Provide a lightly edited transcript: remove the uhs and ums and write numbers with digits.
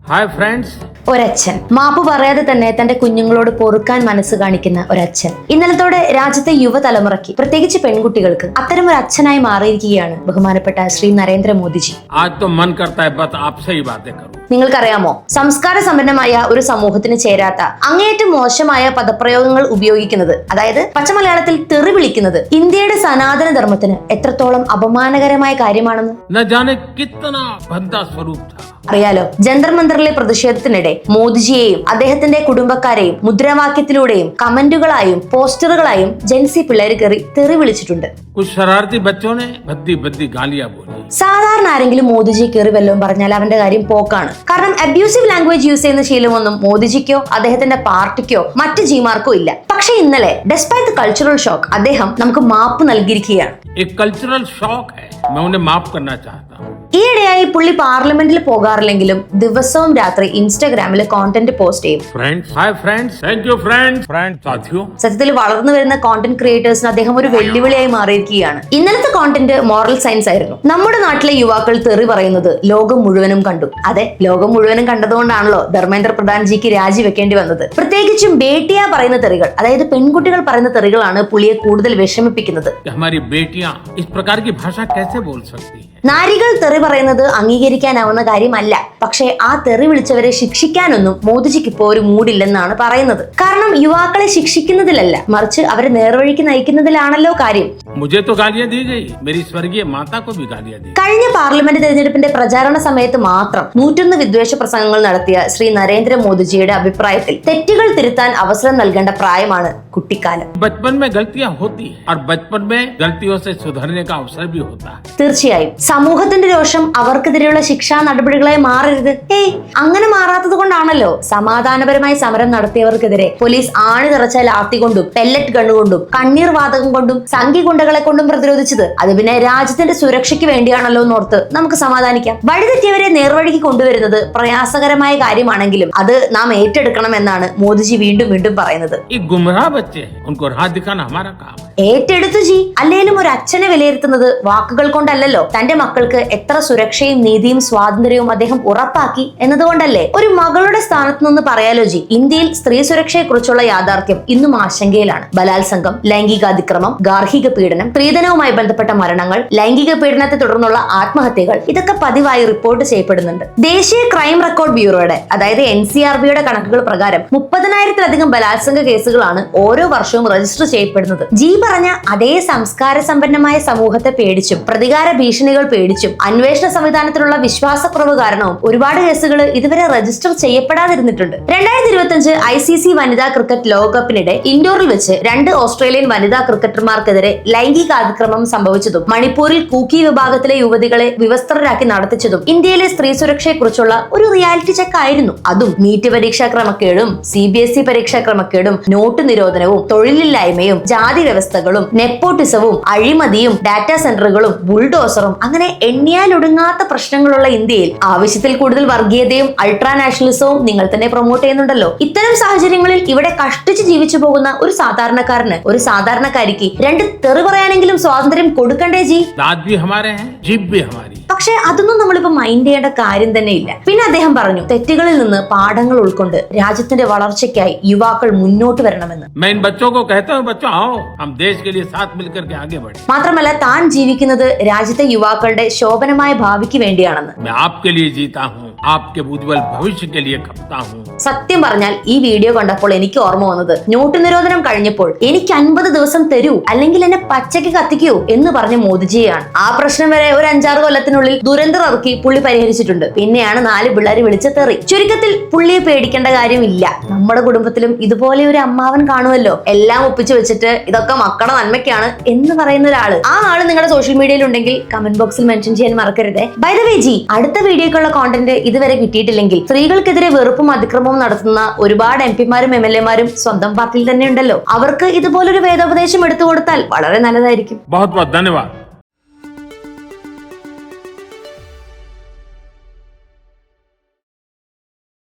Hi friends. ഒരച്ഛൻ മാപ്പ് പറയാതെ തന്നെ തന്റെ കുഞ്ഞുങ്ങളോട് പൊറുക്കാൻ മനസ്സ് കാണിക്കുന്ന ഒരച്ഛൻ ഇന്നലത്തോടെ രാജ്യത്തെ യുവതലമുറയ്ക്ക് പ്രത്യേകിച്ച് പെൺകുട്ടികൾക്ക് അത്തരം ഒരു അച്ഛനായി മാറിയിരിക്കുകയാണ് ബഹുമാനപ്പെട്ട ശ്രീ നരേന്ദ്രമോദിജി. നിങ്ങൾക്കറിയാമോ, സംസ്കാര സമ്പന്നമായ ഒരു സമൂഹത്തിന് ചേരാത്ത അങ്ങേയറ്റം മോശമായ പദപ്രയോഗങ്ങൾ ഉപയോഗിക്കുന്നത്, അതായത് പച്ചമലയാളത്തിൽ തെറി വിളിക്കുന്നത് ഇന്ത്യയുടെ സനാതന ധർമ്മത്തിന് എത്രത്തോളം അപമാനകരമായ കാര്യമാണെന്ന് അറിയാലോ. ജന്തർ മന്ദറിലെ പ്രതിഷേധത്തിനിടെ മോദിജിയെയും അദ്ദേഹത്തിന്റെ കുടുംബക്കാരെയും മുദ്രാവാക്യത്തിലൂടെയും കമന്റുകളായും പോസ്റ്ററുകളായും ജെൻസി പിള്ളേര് കയറി തെറി വിളിച്ചിട്ടുണ്ട്. സാധാരണ ആരെങ്കിലും മോദിജി കയറി വല്ലതും പറഞ്ഞാൽ അവന്റെ കാര്യം പോക്കാണ്. കാരണം അബ്യൂസീവ് ലാംഗ്വേജ് യൂസ് ചെയ്യുന്ന ശീലമൊന്നും മോദിജിക്കോ അദ്ദേഹത്തിന്റെ പാർട്ടിക്കോ മറ്റ് ജിമാർക്കോ ഇല്ല. പക്ഷെ ഇന്നലെ ഡെസ്പൈറ്റ് ദ കൾച്ചറൽ ഷോക്ക് അദ്ദേഹം നമുക്ക് മാപ്പ് നൽകിയിരിക്കുകയാണ്. ഈയിടെയായി പുള്ളി പാർലമെന്റിൽ പോകാറില്ലെങ്കിലും ദിവസവും രാത്രി ഇൻസ്റ്റാഗ്രാമിൽ കോണ്ടന്റ് പോസ്റ്റ് ചെയ്യും. സത്യത്തിൽ വളർന്നു വരുന്ന കോണ്ടന്റ് ക്രിയേറ്റേഴ്സിന് അദ്ദേഹം ഒരു വെല്ലുവിളിയായി മാറിയിരിക്കുകയാണ്. ഇന്നലത്തെ കോണ്ടന്റ് മോറൽ സയൻസ് ആയിരുന്നു. നമ്മുടെ നാട്ടിലെ യുവാക്കൾ തെറി പറയുന്നത് ലോകം മുഴുവനും കണ്ടു. അതെ, ലോകം മുഴുവനും കണ്ടതുകൊണ്ടാണല്ലോ ധർമ്മേന്ദ്ര പ്രധാൻജിക്ക് രാജിവെക്കേണ്ടി വന്നത്. പ്രത്യേകിച്ചും ബേട്ടിയ പറയുന്ന തെറികൾ, അതായത് പെൺകുട്ടികൾ പറയുന്ന തെറികളാണ് പുള്ളിയെ കൂടുതൽ വിഷമിപ്പിക്കുന്നത്. നാരികൾ തെറി പറയുന്നത് അംഗീകരിക്കാനാവുന്ന കാര്യമല്ല. പക്ഷേ ആ തെറി വിളിച്ചവരെ ശിക്ഷിക്കാനൊന്നും മോദിജിക്ക് ഇപ്പോൾ ഒരു മൂഡില്ലെന്നാണ് പറയുന്നത്. കാരണം യുവാക്കളെ ശിക്ഷിക്കുന്നതിലല്ല, മറിച്ച് അവരെ നേർവഴിക്ക് നയിക്കുന്നതിലാണല്ലോ കാര്യം. കഴിഞ്ഞ പാർലമെന്റ് തെരഞ്ഞെടുപ്പിന്റെ പ്രചാരണ സമയത്ത് മാത്രം 101 വിദ്വേഷ പ്രസംഗങ്ങൾ നടത്തിയ ശ്രീ നരേന്ദ്രമോദിജിയുടെ അഭിപ്രായത്തിൽ തെറ്റുകൾ തിരുത്താൻ അവസരം നൽകേണ്ട പ്രായമാണ് കുട്ടിക്കാലം. തീർച്ചയായും സമൂഹത്തിന്റെ രോഷം അവർക്കെതിരെയുള്ള ശിക്ഷാ നടപടികളായി മാറരുത്. അങ്ങനെ മാറാത്തത് കൊണ്ടാണല്ലോ സമാധാനപരമായി സമരം നടത്തിയവർക്കെതിരെ പോലീസ് ആണി നിറച്ച ലാത്തി കൊണ്ടും പെല്ലറ്റ് ഗണ്ണുകൊണ്ടും കണ്ണീർ വാതകം കൊണ്ടും സംഘി ഗുണ്ടകളെ കൊണ്ടും പ്രതിരോധിച്ചത്. അത് പിന്നെ രാജ്യത്തിന്റെ സുരക്ഷയ്ക്ക് വേണ്ടിയാണല്ലോ എന്നോർത്ത് നമുക്ക് സമാധാനിക്കാം. വഴിതെറ്റിയവരെ നേർവഴിക്ക് കൊണ്ടുവരുന്നത് പ്രയാസകരമായ കാര്യമാണെങ്കിലും അത് നാം ഏറ്റെടുക്കണമെന്നാണ് മോദിജി വീണ്ടും വീണ്ടും പറയുന്നത്. ഏറ്റെടുത്തു ജി. അല്ലേലും ഒരു അച്ഛനെ വിലയിരുത്തുന്നത് വാക്കുകൾ കൊണ്ടല്ലല്ലോ, തന്റെ മക്കൾക്ക് എത്ര സുരക്ഷയും നീതിയും സ്വാതന്ത്ര്യവും അദ്ദേഹം ഉറപ്പാക്കി എന്നതുകൊണ്ടല്ലേ. ഒരു മകളുടെ സ്ഥാനത്ത് നിന്ന് പറയാലോ ജി, ഇന്ത്യയിൽ സ്ത്രീ സുരക്ഷയെ കുറിച്ചുള്ള യാഥാർത്ഥ്യം ഇന്നും ആശങ്കയിലാണ്. ബലാത്സംഗം, ലൈംഗികാതിക്രമം, ഗാർഹിക പീഡനം, സ്ത്രീധനവുമായി ബന്ധപ്പെട്ട മരണങ്ങൾ, ലൈംഗിക പീഡനത്തെ തുടർന്നുള്ള ആത്മഹത്യകൾ, ഇതൊക്കെ പതിവായി റിപ്പോർട്ട് ചെയ്യപ്പെടുന്നുണ്ട്. ദേശീയ ക്രൈം റെക്കോർഡ് ബ്യൂറോയുടെ, അതായത് NCRBയുടെ കണക്കുകൾ പ്രകാരം 30,000-ലധികം ബലാത്സംഗ കേസുകളാണ് ഓരോ വർഷവും രജിസ്റ്റർ ചെയ്യപ്പെടുന്നത്. ജി പറഞ്ഞ അതേ സംസ്കാര സമ്പന്നമായ സമൂഹത്തെ പേടിച്ചും പ്രതികാര ഭീഷണികൾ പേടിച്ചും അന്വേഷണ സംവിധാനത്തിലുള്ള വിശ്വാസക്കുറവ് കാരണവും ഒരുപാട് കേസുകൾ ഇതുവരെ രജിസ്റ്റർ ചെയ്യപ്പെടാതിരുന്നിട്ടുണ്ട്. 2025 ICC വനിതാ ക്രിക്കറ്റ് ലോകകപ്പിനിടെ ഇൻഡോറിൽ വെച്ച് 2 ഓസ്ട്രേലിയൻ വനിതാ ക്രിക്കറ്റർമാർക്കെതിരെ ലൈംഗികാതിക്രമം സംഭവിച്ചതും മണിപ്പൂരിൽ കൂക്കി വിഭാഗത്തിലെ യുവതികളെ വിവസ്ത്രരാക്കി നടത്തിച്ചതും ഇന്ത്യയിലെ സ്ത്രീ സുരക്ഷയെ കുറിച്ചുള്ള ഒരു റിയാലിറ്റി ചെക്ക് ആയിരുന്നു. അതും നീറ്റ് പരീക്ഷാ ക്രമക്കേടും CBSE പരീക്ഷാ ക്രമക്കേടും നോട്ട് നിരോധനവും തൊഴിലില്ലായ്മയും ജാതി വ്യവസ്ഥകളും നെപ്പോട്ടിസവും അഴിമതിയും ഡാറ്റാ സെന്ററുകളും ബുൾഡോസറും അങ്ങനെ എണ്ണിയാലൊടുങ്ങാത്ത പ്രശ്നങ്ങളുള്ള ഇന്ത്യയിൽ ആവശ്യത്തിൽ കൂടുതൽ വർഗീയതയും അൾട്രാ നാഷണലിസവും നിങ്ങൾ തന്നെ പ്രൊമോട്ട് ചെയ്യുന്നുണ്ടല്ലോ. ഇത്തരം സാഹചര്യങ്ങളിൽ ഇവിടെ കഷ്ടിച്ച് ജീവിച്ചു പോകുന്ന ഒരു സാധാരണക്കാരന്, ഒരു സാധാരണക്കാരിക്ക് 2 തെറി പറയാനെങ്കിലും സ്വാതന്ത്ര്യം കൊടുക്കണ്ടേ ജി? പക്ഷെ അതൊന്നും നമ്മളിപ്പോ മൈൻഡ് ചെയ്യേണ്ട കാര്യം തന്നെ ഇല്ല. പിന്നെ അദ്ദേഹം പറഞ്ഞു, തെറ്റുകളിൽ നിന്ന് പാഠങ്ങൾ ഉൾക്കൊണ്ട് രാജ്യത്തിന്റെ വളർച്ചയ്ക്കായി യുവാക്കൾ മുന്നോട്ട് വരണമെന്ന്. മാത്രമല്ല താൻ ജീവിക്കുന്നത് രാജ്യത്തെ യുവാക്കളുടെ ശോഭനമായ ഭാവിക്ക് വേണ്ടിയാണെന്ന്. സത്യം പറഞ്ഞാൽ ഈ വീഡിയോ കണ്ടപ്പോൾ എനിക്ക് ഓർമ്മ വന്നത്, നോട്ട് നിരോധനം കഴിഞ്ഞപ്പോൾ എനിക്ക് 50 ദിവസം തരൂ, അല്ലെങ്കിൽ എന്നെ പച്ചയ്ക്ക് കത്തിക്കൂ എന്ന് പറഞ്ഞ മോദിജിയാണ്. ആ പ്രശ്നം വരെ ഒരു 5-6 കൊല്ലത്തിനുള്ളിൽ ദുരന്തം ഇറക്കി പുള്ളി പരിഹരിച്ചിട്ടുണ്ട്. പിന്നെയാണ് 4 പിള്ളേർ വിളിച്ച തെറി. ചുരുക്കത്തിൽ പുള്ളിയെ പേടിക്കേണ്ട കാര്യമില്ല. നമ്മുടെ കുടുംബത്തിലും ഇതുപോലെ ഒരു അമ്മാവൻ കാണുമല്ലോ, എല്ലാം ഒപ്പിച്ചു വെച്ചിട്ട് ഇതൊക്കെ മക്കളുടെ നന്മയ്ക്കാണ് എന്ന് പറയുന്ന ഒരാള്. ആ ആള് നിങ്ങളുടെ സോഷ്യൽ മീഡിയയിൽ ഉണ്ടെങ്കിൽ കമന്റ് ബോക്സിൽ മെൻഷൻ ചെയ്യാൻ മറക്കരുതേ. ബൈ ദ വേ ജി, അടുത്ത വീഡിയോക്കുള്ള കോണ്ടന്റ് ഇതുവരെ കിട്ടിയിട്ടില്ലെങ്കിൽ സ്ത്രീകൾക്കെതിരെ വെറുപ്പും അതിക്രമവും നടത്തുന്ന ഒരുപാട് MP-മാരും MLA-മാരും സ്വന്തം പാർട്ടിയിൽ തന്നെ ഉണ്ടല്ലോ. അവർക്ക് ഇതുപോലൊരു വേദോപദേശം എടുത്തു കൊടുത്താൽ വളരെ നല്ലതായിരിക്കും. बहुत बहुत धन्यवाद.